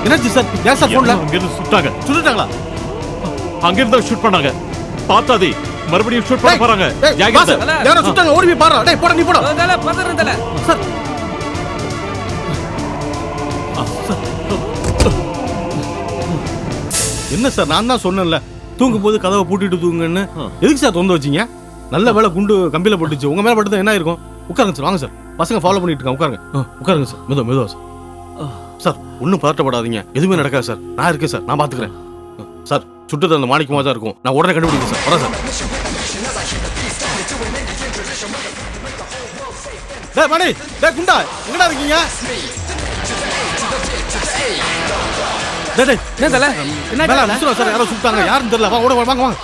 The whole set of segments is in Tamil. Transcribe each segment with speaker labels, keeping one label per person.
Speaker 1: என்னாச்சு சார்? யார் சார் போன்ல?
Speaker 2: அங்கிருந்து சுட்டாங்க.
Speaker 1: சுட்டுட்டாங்களா?
Speaker 2: அங்கிருந்து ஷூட் பண்ணாங்க. பார்த்தாதி மறுபடியும் ஷூட் பண்ண போறாங்க.
Speaker 1: யாரோ சுட்டாங்க, ஓடி போய் பாரு. டேய் போடா, நீ போடா.
Speaker 3: தல பதறேன் தல.
Speaker 1: சார் என்ன சார், நான் தான் சொன்னேன்ல தூங்கும் போது கதவை பூட்டிட்டு தூங்குன்னு. எதுக்கு சார் தொந்த வச்சீங்க? நல்ல வேலை குண்டு கம்பியில போட்டுச்சு. உங்க மேல பட்டது என்ன இருக்கும்? உட்காருங்க சார், வாங்க சார். பசங்க ஃபாலோ பண்ணிட்டு இருக்காங்க, உட்காருங்க. உட்காருங்க சார், மெதுவா சார். சார் ஒன்றும் பதட்டப்படாதீங்க, எதுவுமே நடக்காது சார். நான் இருக்கேன் சார், நான் பார்த்துக்கிறேன் சார். சுட்டது அந்த மாணிக்கமாக தான் இருக்கும். நான் உடனே கண்டுபிடிக்கிறேன் சார். வரேன் சார். டேய் மணி, டேய் குண்டா, எங்கடா இருக்கீங்க? டேய் டேய்
Speaker 3: என்ன தல? என்ன
Speaker 1: மேல சார், யாரோ சுட்டாங்க. யாருன்னு தெரியல. வாங்க ஓட, வாங்க வாங்க.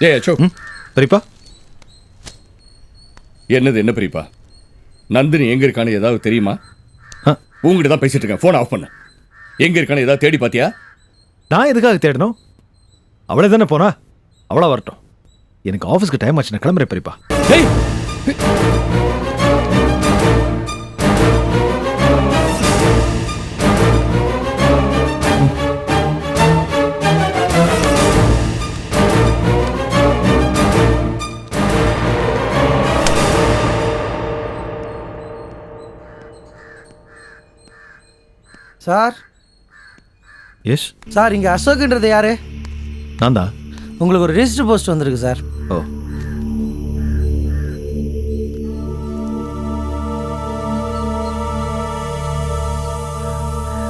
Speaker 4: ஏய் அசோக்.
Speaker 5: பெரியப்பா
Speaker 4: என்னது என்ன பெரியப்பா? நந்தினி எங்க இருக்கான்னு ஏதாவது தெரியுமா? உங்ககிட்ட தான் பேசிட்டு இருக்கேன். போன் ஆஃப் பண்ண. எங்க இருக்கான்னு ஏதாவது தேடி பாத்தியா?
Speaker 5: நான் எதுக்காக தேடணும்? அவளே தானே போனா, அவளா வரட்டும். எனக்கு ஆஃபீஸ்க்கு டைம் ஆச்சு, நான் கிளம்புறேன் பெரியப்பா.
Speaker 4: ஏய்
Speaker 3: சார்.
Speaker 5: எஸ்
Speaker 3: சார், இங்க அசோக்ன்றது யாரு?
Speaker 5: நான் தான்.
Speaker 3: உங்களுக்கு ஒரு ரெஜிஸ்டர் போஸ்ட் வந்திருக்கு சார்.
Speaker 5: ஓ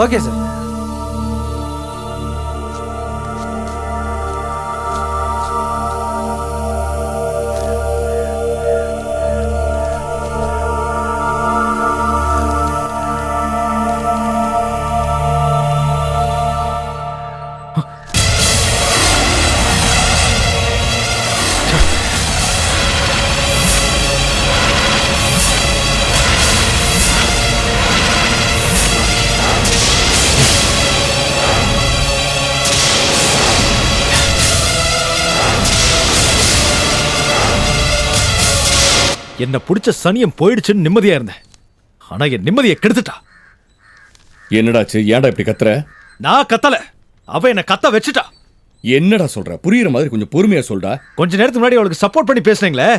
Speaker 3: ஓகே சார்.
Speaker 5: என்ன பிடிச்ச சனியம் போயிடுச்சுன்னு நிம்மதியா இருந்தேன். ஆனா என் நிம்மதியை கெடுத்துட்டா.
Speaker 4: என்னடாச்சு? ஏன்டா இப்படி கத்துற?
Speaker 5: நான் கத்தல, அவ என்ன கத்த வச்சுட்டா.
Speaker 4: என்னடா சொல்ற? புரியுற மாதிரி கொஞ்சம் பொறுமையா சொல்டா.
Speaker 5: கொஞ்ச நேரத்துக்கு முன்னாடி அவளுக்கு சப்போர்ட் பண்ணி பேசுனீங்களே,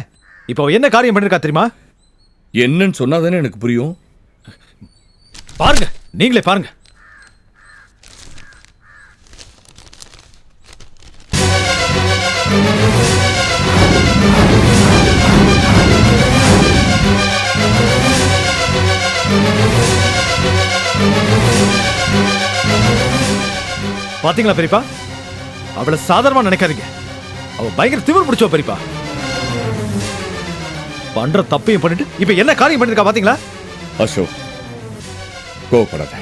Speaker 5: இப்போ அவ என்ன காரியம் பண்ணிருக்கா தெரியுமா?
Speaker 4: என்னன்னு சொன்னாதானே எனக்கு புரியும்.
Speaker 5: பாருங்க, நீங்களே பாருங்க. பாத்தீங்களா பெரியப்பா? அவளை சாதாரணமா நினைக்காதீங்க. அவ பயங்கர திமிர் பிடிச்சவ பெரியப்பா. பண்ற தப்பையும் பண்ணிட்டு இப்ப என்ன காரியம் பண்ணிருக்கா பாத்தீங்களா?
Speaker 4: அசோக், கோவப்படாத.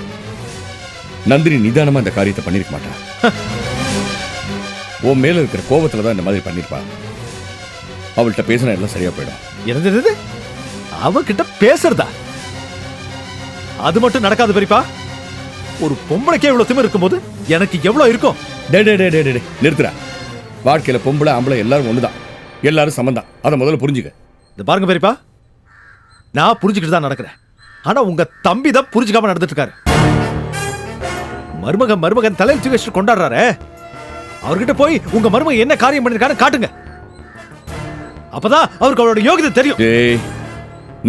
Speaker 4: நந்தினி நிதானமா இந்த காரியத்தை பண்ணிருக்க மாட்டா. உன் மேல இருக்கிற கோபத்துல தான் இந்த மாதிரி பண்ணிருப்பா. அவள்கிட்ட பேசினா எல்லாம் சரியா போயிடும்.
Speaker 5: என்னது? அவகிட்ட பேசுறதா? அது மட்டும் நடக்காது பெரியப்பா. ஒரு பொம்பளைக்கே இவ்வளவு திமிர் இருக்கும்போது எனக்கு எவ்வளவு இருக்கும்?
Speaker 4: நிறுத்துற. வாழ்க்கையில பொம்பளை ஆம்பளை எல்லாரும் ஒண்ணுதான், எல்லாரும் சமந்தான். அதை முதல்ல புரிஞ்சுக்க.
Speaker 5: இந்த பாருங்க பெரியப்பா, நான் புரிஞ்சுக்கிட்டு தான் நடக்கிறேன். ஆனா உங்க தம்பி தான் புரிஞ்சுக்காம நடந்துட்டு இருக்காரு. மருமகன் தலையில் தூக்கி வச்சுட்டு கொண்டாடுறாரு. அவர்கிட்ட போய் உங்க மருமகன் என்ன காரியம் பண்ணிருக்காரு காட்டுங்க. அப்பதான் அவருக்கு அவரோட யோகிதை தெரியும்.
Speaker 4: ஏய்,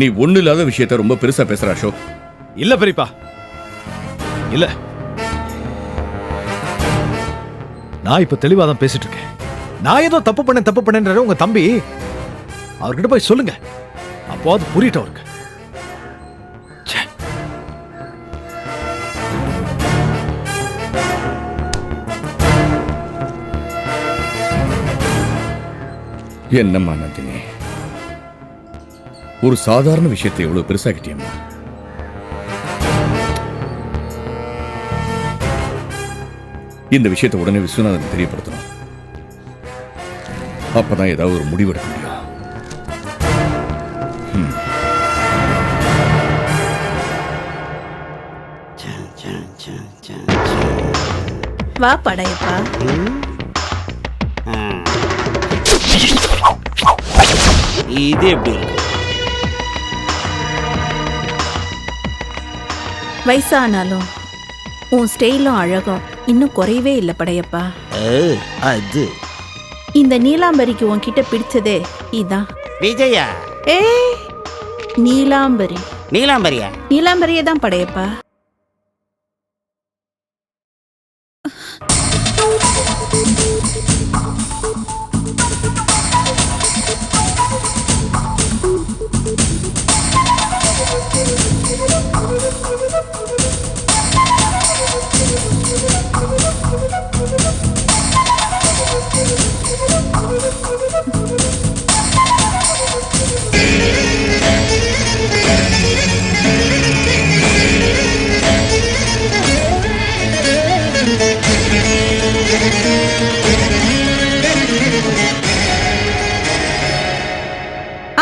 Speaker 4: நீ ஒண்ணு இல்லாத விஷயத்த ரொம்ப பெருசா பேசுற அசோக்.
Speaker 5: இல்ல பெரியப்பா, இல்ல. நான் இப்ப தெளிவா தான் பேசிட்டு இருக்கேன். நான் ஏதோ தப்பு பண்ணேன்ற உங்க தம்பி அவர்கிட்ட போய் சொல்லுங்க, அப்போது புரியட்டும் அவருக்கு. ச்சே.
Speaker 4: என்னம்மா நந்தினி, ஒரு சாதாரண விஷயத்தை எவ்வளவு பெருசாக்கிட்டியம்மா. இந்த விஷயத்தை உடனே விஸ்வநாதன் தெரியப்படுத்தணும். அப்பதான் ஏதாவது ஒரு முடிவெடுக்க முடியும்.
Speaker 6: வா படையப்பா.
Speaker 7: இது எப்படி இருக்கு?
Speaker 6: வயசானாலும் உன் ஸ்டைலும் அழகும் இன்னும் குறையவே இல்லை படையப்பா.
Speaker 7: அது
Speaker 6: இந்த நீலாம்பரிக்கு உன்கிட்ட பிடிச்சதே இதான்.
Speaker 7: விஜயா?
Speaker 6: ஏ நீலாம்பரி.
Speaker 7: நீலாம்பரியா?
Speaker 6: நீலாம்பரியே தான் படையப்பா.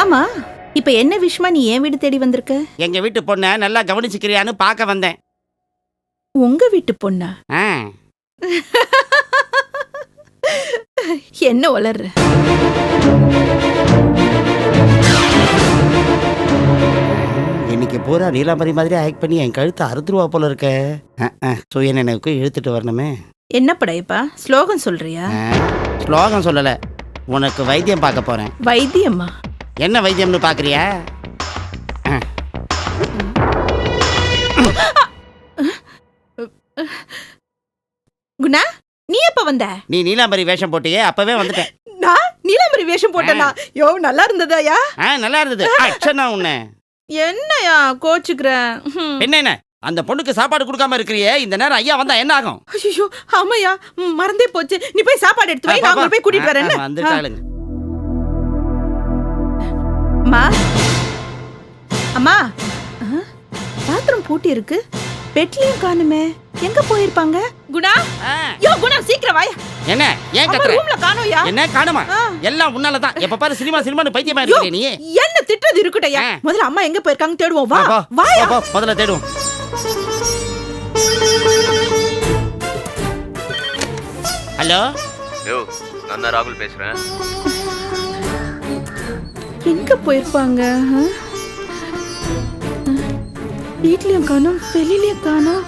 Speaker 6: ஆமா, இப்ப என்ன விஷயமா நீ ஏன் வீடு தேடி வந்திருக்க?
Speaker 7: எங்க வீட்டு பொண்ண நல்லா கவனிச்சுக்கிறியான்னு பார்க்க வந்தேன்.
Speaker 6: உங்க வீட்டு பொண்ணா? என்ன வளர்ற?
Speaker 7: இன்னைக்கு பூரா நீலாம்பரி மாதிரி ஆக்ட் பண்ணி என் கழுத்தை அறுத்துருவா போல இருக்க. சுயநினைவுக்கு இழுத்துட்டு வரணுமே. என்ன
Speaker 6: படையப்பா, ஸ்லோகம் சொல்றியா?
Speaker 7: ஸ்லோகம் சொல்லல, உனக்கு வைத்தியம் பார்க்க போறேன்.
Speaker 6: வைத்தியம்மா?
Speaker 7: என்ன வைத்தியம்னு பாக்குறியா?
Speaker 6: குணா, நீ எப்ப வந்த?
Speaker 7: நீ நீலாம்பரி வேஷம் போட்டியே, அப்பவே வந்துட்டேன்.
Speaker 6: நான் நீலாம்பரி வேஷம் போட்டேனா? யோ, நல்லா இருந்ததாயா?
Speaker 7: நல்லா இருந்தது. அச்சனா உன்ன
Speaker 6: என்னையா கோச்சுக்கிற?
Speaker 7: என்ன அந்த பொண்ணுக்கு சாப்பாடு கொடுக்காம இருக்கிறியே, இந்த நேரம் ஐயா வந்தா என்ன ஆகும்?
Speaker 6: ஐயோ, ஆமாயா, மறந்தே போச்சு. நீ போய் சாப்பாடு எடுத்து வை, நான் போய் கூட்டிட்டு வரேன்.
Speaker 7: வந்துட்டாளுங்க.
Speaker 6: அம்மா, அம்மா, பாத்ரூம் பூட்டி இருக்கு, பெட்லயும் காணுமே, எங்க போயிருப்பாங்க? குணா, யோ குணா, சீக்கிரம் வாயா.
Speaker 7: என்ன ஏன் கத்துற?
Speaker 6: ரூம்ல காணோயா?
Speaker 7: என்ன காணுமா? எல்லாம் உன்னால தான். எப்ப பாரு சினிமான்னு பைத்தியமா இருக்கே நீ.
Speaker 6: என்ன திட்டது இருக்கட்டயா? முதல்ல அம்மா எங்க போயிருக்காங்க தேடுவோம். வா வாயா,
Speaker 7: முதல்ல தேடுவோம். ஹலோ,
Speaker 8: யோ, நான் தான் ராகுல் பேசுறேன்.
Speaker 6: எங்க போயிருப்பாங்க? வீட்லயும் காணோம், வெளியிலயும் காணோம்.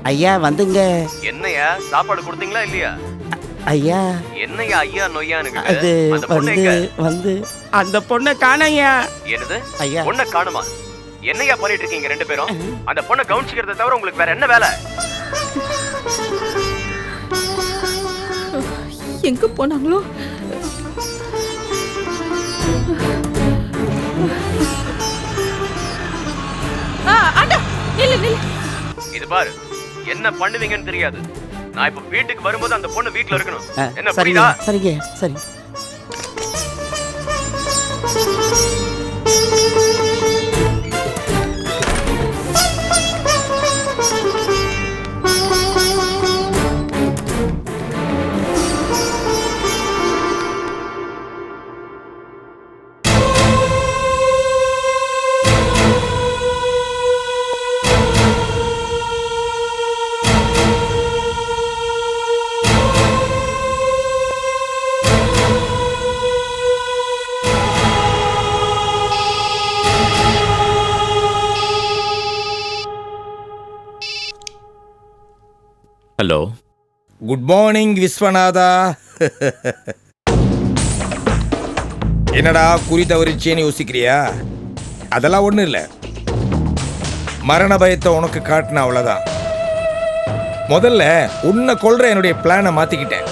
Speaker 7: ஐயா வந்துங்க.
Speaker 8: என்னையா சாப்பாடு கொடுத்தீங்களா இல்லையா?
Speaker 7: ஐயா
Speaker 8: என்னையா ஐயா நொய்யான்னு?
Speaker 7: அது வந்து அந்த பொண்ணை காணையா.
Speaker 8: என்னது
Speaker 7: ஐயா?
Speaker 8: பொண்ணை காணுமா? என்னையா பண்ணிட்டு இருக்கீங்க ரெண்டு பேரும்? அந்த பொண்ணை கவனிச்சுக்கிறத தவிர உங்களுக்கு வேற என்ன வேலை?
Speaker 6: எங்க போனாங்களோ?
Speaker 8: இது பாரு, என்ன பண்ணுவீங்கன்னு தெரியாது. நான் இப்ப வீட்டுக்கு வரும்போது அந்த பொண்ணு வீட்டுல இருக்கணும். என்ன புரியுதா?
Speaker 7: சரிங்க, சரி.
Speaker 2: Hello,
Speaker 9: good morning Vishwanatha. என்னடா குறி தவறிச்சேன்னு யோசிக்கிறியா? அதெல்லாம் ஒன்றும் இல்லை. மரண பயத்தை உனக்கு காட்டின அவ்வளோதான். முதல்ல உன்னை கொல்ற என்னுடைய பிளானை மாற்றிக்கிட்டேன்.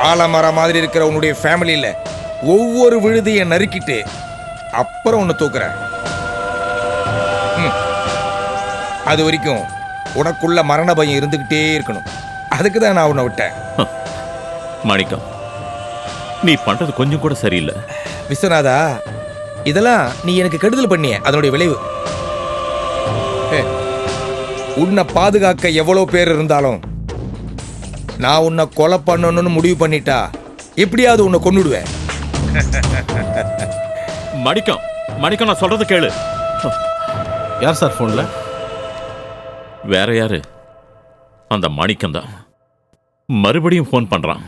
Speaker 9: ஆலமரம் மாதிரி இருக்கிற உன்னுடைய ஃபேமிலியில ஒவ்வொரு விழுதையை நறுக்கிட்டு அப்புறம் உன்னை தூக்குறேன். அது வரைக்கும் உனக்குள்ள மரண பயம் இருந்துகிட்டே இருக்கணும். அதுக்கு தான் நான் உன்னை விட்டேன்.
Speaker 2: மாணிக்கம், நீ பண்றது கொஞ்சம் கூட சரியில்லை.
Speaker 9: விஸ்வநாதா, இதெல்லாம் நீ எனக்கு கெடுதல் பண்ணிய அதனுடைய விளைவு. உன்னை பாதுகாக்க எவ்வளோ பேர் இருந்தாலும் நான் உன்னை கொலை பண்ணணும்னு முடிவு பண்ணிட்டா எப்படியாவது உன்னை கொன்னுடுவேன்.
Speaker 2: மாணிக்கம், மாணிக்கம், நான் சொல்றது கேளு.
Speaker 1: யார் சார் ஃபோனில்?
Speaker 2: வேற யாரு? அந்த மாணிக்கம் தான் மறுபடியும் ஃபோன் பண்றான்.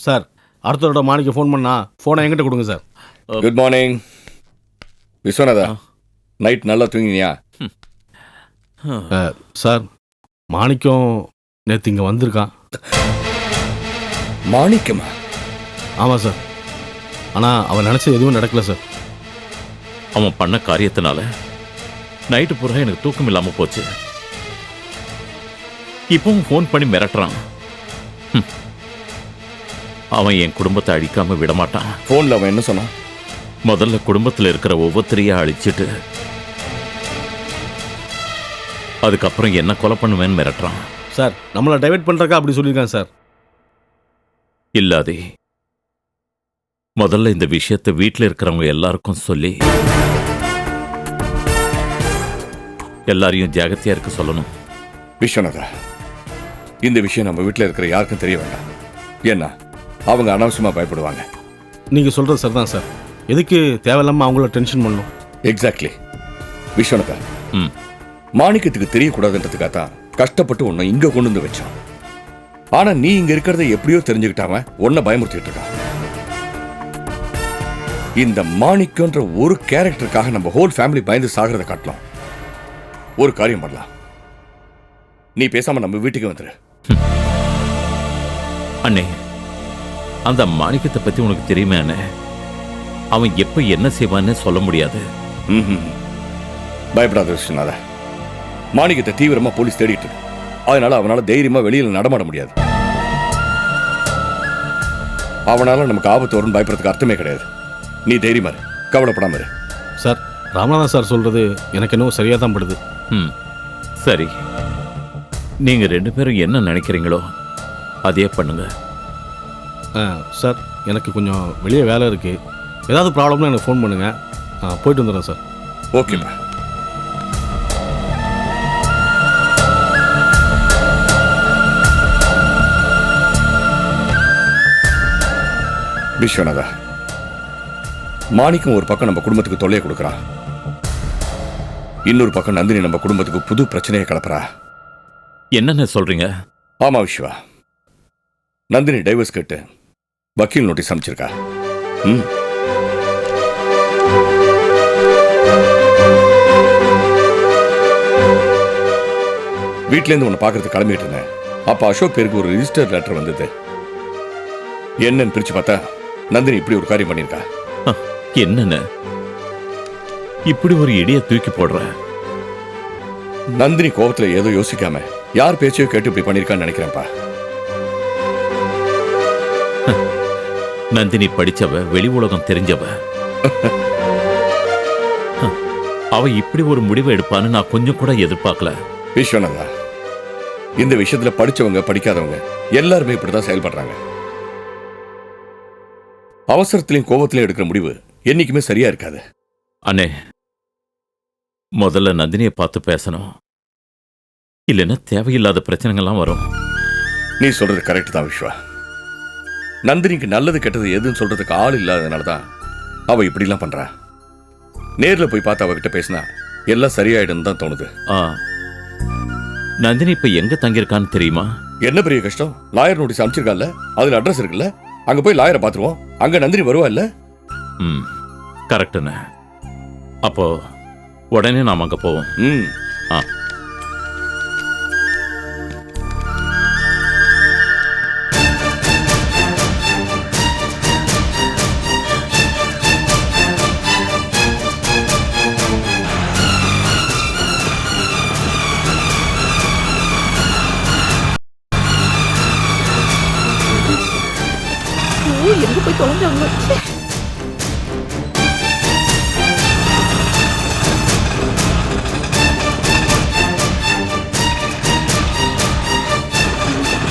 Speaker 1: சார் அடுத்தவரோட மாணிக்க ஃபோன் பண்ணா ஃபோனை என்கிட்ட கொடுங்க sir.
Speaker 4: Good morning Vishwanatha. Night நல்லா தூங்கினியா?
Speaker 1: சார் மாணிக்கம் நேற்று இங்கே வந்திருக்கான்.
Speaker 4: மாணிக்கமா?
Speaker 1: ஆமாம் சார். ஆனால் அவன் நினச்சது எதுவும் நடக்கல சார்.
Speaker 2: அவன் பண்ண காரியத்தினால நைட்டு பூரா எனக்கு தூக்கம் இல்லாம போச்சு. இப்பவும் ஃபோன் பண்ணி மிரட்டுறான். அவன் என் குடும்பத்தை அழிக்காம விடமாட்டான்.
Speaker 4: ஃபோனில் அவன் என்ன சொன்னான்?
Speaker 2: முதல்ல குடும்பத்தில் இருக்கிற ஒவ்வொருத்தரையா அழிச்சிட்டு அதுக்கப்புறம் என்ன கொலை பண்ணுவேன்னு மிரட்டுறான்.
Speaker 1: சார் நம்மளை டைவர்ட் பண்ணுறக்கா அப்படி சொல்லியிருக்கான் சார்.
Speaker 2: இல்லாதே, முதல்ல இந்த விஷயத்தை வீட்டில் இருக்கிறவங்க எல்லாருக்கும் சொல்லி எல்லாரையும் ஜாகிரதையா இருக்க சொல்லணும்.
Speaker 4: விஸ்வநாதா, இந்த விஷயம் நம்ம வீட்டில் இருக்கிற யாருக்கும் தெரிய வேண்டாம். ஏன்னா அவங்க அனாவசியமாக பயப்படுவாங்க.
Speaker 1: நீங்கள் சொல்கிறது சார் தான் சார். எதுக்கு தேவையில்லாமல் அவங்கள டென்ஷன் பண்ணணும்?
Speaker 4: எக்ஸாக்ட்லி. விஸ்வநாதா,
Speaker 2: ம்
Speaker 4: மாணிக்கத்துக்கு தெரியக்கூடாதுன்றதுக்காக தான் கஷ்டப்பட்டு உன்னை இங்கே கொண்டு வந்து வச்சான். ஆனால் நீ இங்கே இருக்கிறத எப்படியோ தெரிஞ்சுக்கிட்டாம உன்னை பயமுறுத்திட்டு இருக்கான். இந்த மாணிக்கன்ற ஒரு கேரக்டருக்காக நம்ம ஹோல் ஃபேமிலி பயந்து சாகிறத காட்டலாம். ஒரு காரியம் பண்ணலாம். நீ பேசாம நம்ம வீட்டுக்கு வந்துரு.
Speaker 2: அண்ணே, அந்த மாணிக்கத்தை பத்தி உனக்கு தெரியுமே அண்ணே? அவன் எப்ப என்ன செய்வான்னு சொல்ல முடியாது.
Speaker 4: பயப்படாத விஸ்வநாதா. மாணிக்கத்தை தீவிரமா போலீஸ் தேடிட்டு இருக்கு. அதனால அவனால தைரியமா வெளியில நடமாட முடியாது. அவனால நமக்கு ஆபத்து வரும்னு பயப்படுறதுக்கு அர்த்தமே கிடையாது. நீ தைரியமா இரு, கவலைப்படாம இரு.
Speaker 1: சார் ராமநாதன் சார் சொல்றது எனக்கு இன்னும் சரியா தான் படுது.
Speaker 2: சரி, நீங்க ரெண்டு பேரும் என்ன நினைக்கிறீங்களோ அதே பண்ணுங்க.
Speaker 1: சார் எனக்கு கொஞ்சம் வெளியே வேலை இருக்கு. ஏதாவது ப்ராப்ளம்னா எனக்கு ஃபோன் பண்ணுங்க. போயிட்டு வந்துடுறேன் சார்.
Speaker 4: ஓகேப்பா. விஸ்வநாதா, மாணிக்கம் ஒரு பக்கம் நம்ம குடும்பத்துக்கு தொல்லையை கொடுக்குறான். இன்னொரு பக்கம் நந்தினி நம்ம குடும்பத்துக்கு புது பிரச்சனையை கிளப்புறா.
Speaker 2: என்னென்ன சொல்றீங்க?
Speaker 4: ஆமா விஸ்வா, நந்தினி டைவர்ஸ் கேட்டு வக்கீல் நோட்டீஸ் அனுப்பிச்சிருக்கா. வீட்டிலேருந்து உன்னை பார்க்கறதுக்கு கிளம்பிட்டு இருந்தேன். அப்ப அசோக் பேருக்கு ஒரு ரிஜிஸ்டர் லெட்டர் வந்தது. என்னன்னு பிரிச்சு பார்த்தா நந்தினி இப்படி ஒரு காரியம் பண்ணியிருக்கா.
Speaker 2: என்னன்னு இப்படி ஒரு இடிய தூக்கி போடுற?
Speaker 4: நந்தினி கோபத்துல ஏதோ யோசிக்காம யார் பேச்சையோ கேட்டு இப்படி பண்ணிருக்கான்னு நினைக்கிறேன்ப்பா.
Speaker 2: நந்தினி படிச்சவ, வெளி உலகம் தெரிஞ்சவ. அவ இப்படி ஒரு முடிவை எடுப்பான்னு நான் கொஞ்சம் கூட எதிர்பார்க்கல.
Speaker 4: விஸ்வநாதா, இந்த விஷயத்துல படிச்சவங்க படிக்காதவங்க எல்லாருமே இப்படிதான் செயல்படுறாங்க. அவசரத்திலையும் கோபத்திலையும் எடுக்கிற முடிவு என்னைக்குமே சரியா இருக்காது.
Speaker 2: அண்ணே, முதல்ல நந்தினியை பார்த்து பேசணும். இல்லைன்னா தேவையில்லாத பிரச்சனைகள்லாம் வரும்.
Speaker 4: நீ சொல்றது கரெக்ட் தான் விஸ்வா. நந்தினிக்கு நல்லது கெட்டது எதுன்னு சொல்றதுக்கு ஆள் இல்லாததுனால தான் அவ இப்படிலாம் பண்றா. நேர்ல போய் பார்த்து அவகிட்ட பேசினா எல்லாம் சரியாயிடும் தான் தோணுது.
Speaker 2: நந்தினி இப்ப எங்க தங்கியிருக்கான்னு தெரியுமா?
Speaker 4: என்ன பெரிய கஷ்டம்? லாயர் நோட்டீஸ் அனுப்பிச்சிருக்கால, அதுல அட்ரஸ் இருக்குல்ல, அங்க போய் லாயரை பாத்துருவோம். அங்க நந்தினி வருவா இல்ல?
Speaker 2: கரெக்டுண்ணே. அப்போ உடனே நாம் அங்க போவோம்.
Speaker 6: எங்க போய் தொலைஞ்சாங்க?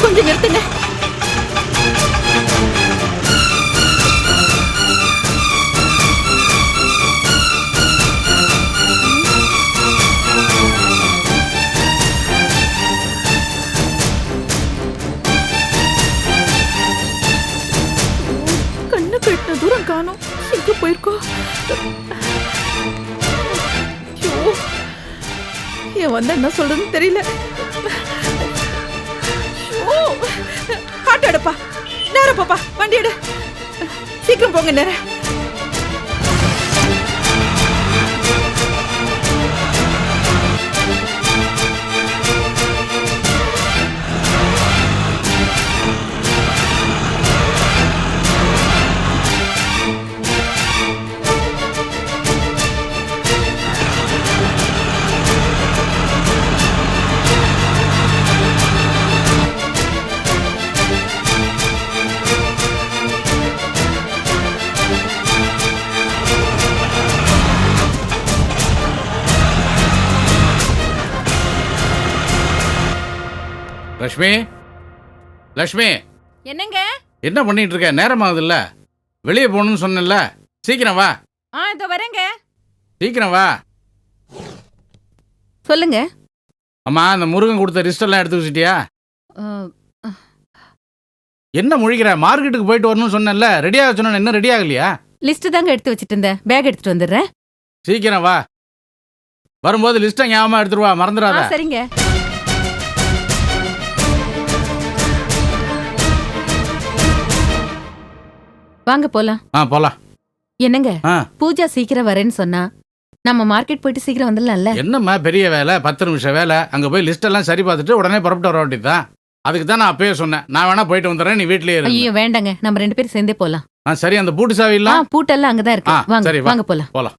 Speaker 6: கொஞ்சம் நிறுத்துங்க. கண்ணு கட்டின தூரம் காணோம். எங்க போயிருக்கோ? ஐயோ, ஏன் வந்த என்ன சொல்றதுன்னு தெரியல. ஐயோ, ஆட்டோ எடுப்பா. நேரம் பாப்பா, வண்டி எடு. சீக்கிரம் போங்க நேரம்.
Speaker 10: லட்சுமி, லட்சுமி,
Speaker 6: என்னங்க?
Speaker 10: என்ன பண்ணிட்டு இருக்க? நேரம் ஆகுதுல்ல, வெளியே போகணும்னு சொன்னேன்ல, சீக்கிரம் வா.
Speaker 6: இதோ வரேங்க.
Speaker 10: சீக்கிரம் வா.
Speaker 6: சொல்லுங்க.
Speaker 10: அம்மா, அந்த முருகன் கொடுத்த லிஸ்ட் எல்லாம் எடுத்து வச்சிட்டியா? என்ன முழிக்கிற? மார்க்கெட்டுக்கு போயிட்டு வரணும்னு சொன்னேன்ல, ரெடியாக சொன்ன, என்ன ரெடி ஆகலையா?
Speaker 6: லிஸ்ட் தாங்க எடுத்து வச்சிட்டு இருந்தேன். பேக் எடுத்துட்டு வந்துடுறேன்.
Speaker 10: சீக்கிரம் வா. வரும்போது லிஸ்ட்டை ஞாபகமா எடுத்துட்டு வா, மறந்துடாத.
Speaker 6: சரிங்க. வாங்க போலாம்.
Speaker 10: போலாம்.
Speaker 6: என்னங்க,
Speaker 10: ஆ.
Speaker 6: பூஜா சீக்கிரம் வரேன்னு சொன்னா நம்ம மார்க்கெட் போயிட்டு சீக்கிரம் வந்துடலாம்ல?
Speaker 10: என்னம்மா பெரிய வேலை, 10 நிமிஷம் வேலை. அங்க போய் லிஸ்ட் எல்லாம் சரி பார்த்துட்டு உடனே புறப்பட்டு வர வேண்டியதுதான். அதுக்கு தான் நான் அப்பயே சொன்னேன், நான் வேணா போயிட்டு வந்துடுறேன், நீ வீட்லயே இரு.
Speaker 6: ஐயோ வேண்டாங்க, நம்ம 2 பேரும் சேர்ந்தே போலாம்.
Speaker 10: சரி, அந்த பூட்டு சாவி இல்ல?
Speaker 6: பூட்டெல்லாம் அங்கதான் இருக்கு.
Speaker 10: சரி,
Speaker 6: வாங்க
Speaker 10: வா.
Speaker 6: வாங்க போலாம்.
Speaker 10: போலாம்.